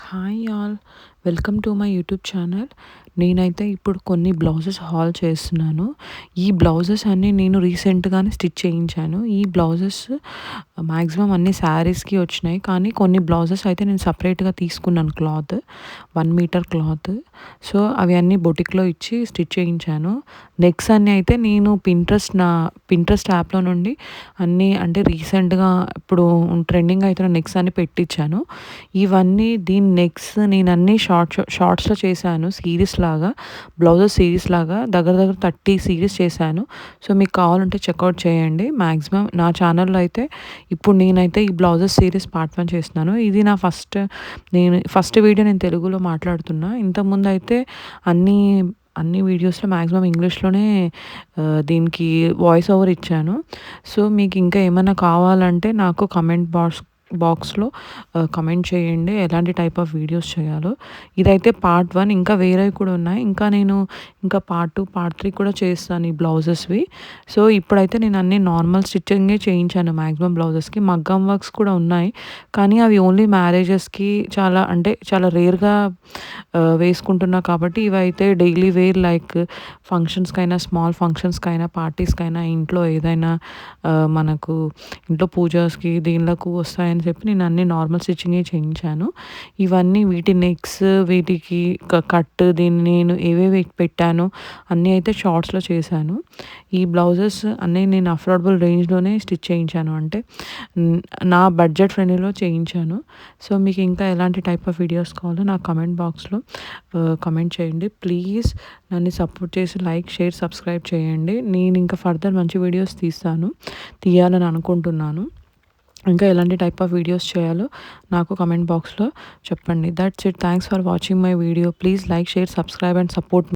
Hi all, welcome to my YouTube channel. నేనైతే ఇప్పుడు కొన్ని బ్లౌజెస్ హాల్ చేస్తున్నాను. ఈ బ్లౌజెస్ అన్నీ నేను రీసెంట్గానే స్టిచ్ చేయించాను. ఈ బ్లౌజెస్ మ్యాక్సిమం అన్ని శారీస్కి వచ్చినాయి, కానీ కొన్ని బ్లౌజెస్ అయితే నేను సపరేట్గా తీసుకున్నాను క్లాత్, 1 మీటర్ క్లాత్. సో అవి అన్నీ బొటిక్లో ఇచ్చి స్టిచ్ చేయించాను. నెక్స్ అన్నీ అయితే నేను పింట్రెస్ట్ యాప్లో నుండి అన్నీ అంటే రీసెంట్గా ఇప్పుడు ట్రెండింగ్ అవుతున్న నెక్స్ అన్ని పెట్టించాను. ఇవన్నీ దీని నెక్స్ నేను అన్నీ షార్ట్స్లో చేశాను, సిరీస్ లాగా, బ్లౌజెస్ సిరీస్ లాగా దగ్గర దగ్గర 30 సిరీస్ చేశాను. సో మీకు కావాలంటే చెక్అవుట్ చేయండి. మ్యాక్సిమం నా ఛానల్లో అయితే ఇప్పుడు నేనైతే ఈ బ్లౌజెస్ సిరీస్ పార్ట్ 1 చేస్తున్నాను. ఇది నా ఫస్ట్ వీడియో నేను తెలుగులో మాట్లాడుతున్నా. ఇంతకుముందు అయితే అన్ని వీడియోస్లో మ్యాక్సిమం ఇంగ్లీష్లోనే దీనికి వాయిస్ ఓవర్ ఇచ్చాను. సో మీకు ఇంకా ఏమైనా కావాలంటే నాకు కమెంట్ బాక్స్లో కమెంట్ చేయండి ఎలాంటి టైప్ ఆఫ్ వీడియోస్ చేయాలో. ఇదైతే పార్ట్ 1, ఇంకా వేరేవి కూడా ఉన్నాయి. ఇంకా పార్ట్ 2, పార్ట్ 3 కూడా చేస్తాను ఈ బ్లౌజెస్వి. సో ఇప్పుడైతే నేను అన్ని నార్మల్ స్టిచ్చింగే చేయించాను మ్యాక్సిమం బ్లౌజెస్కి. మగ్గం వర్క్స్ కూడా ఉన్నాయి, కానీ అవి ఓన్లీ మ్యారేజెస్కి చాలా రేర్గా వేసుకుంటున్నా. కాబట్టి ఇవైతే డైలీ వేర్, లైక్ ఫంక్షన్స్కైనా, స్మాల్ ఫంక్షన్స్కైనా, పార్టీస్కైనా, ఇంట్లో ఏదైనా మనకు ఇంట్లో పూజస్కి దీనిలకు వస్తాయని చెప్పి నేను అన్ని నార్మల్ స్టిచ్చింగే చేయించాను. ఇవన్నీ వీటి నెక్స్, వీటికి కట్, దీన్ని నేను ఏవేవి పెట్టాను అన్నీ అయితే షార్ట్స్లో చేశాను. ఈ బ్లౌజెస్ అన్నీ నేను అఫోర్డబుల్ రేంజ్లోనే స్టిచ్ చేయించాను, అంటే నా బడ్జెట్ ఫ్రెండ్లీలో చేయించాను. సో మీకు ఇంకా ఎలాంటి టైప్ ఆఫ్ వీడియోస్ కావాలో నాకు కమెంట్ బాక్స్లో కమెంట్ చేయండి. ప్లీజ్ నన్ను సపోర్ట్ చేసి లైక్, షేర్, సబ్స్క్రైబ్ చేయండి. నేను ఇంకా ఫర్దర్ మంచి వీడియోస్ తీయాలని అనుకుంటున్నాను. ఇంకా ఎలాంటి టైప్ ఆఫ్ వీడియోస్ చేయాలో నాకు కమెంట్ బాక్స్లో చెప్పండి. That's it. Thanks for watching my video. Please like, share, subscribe and support.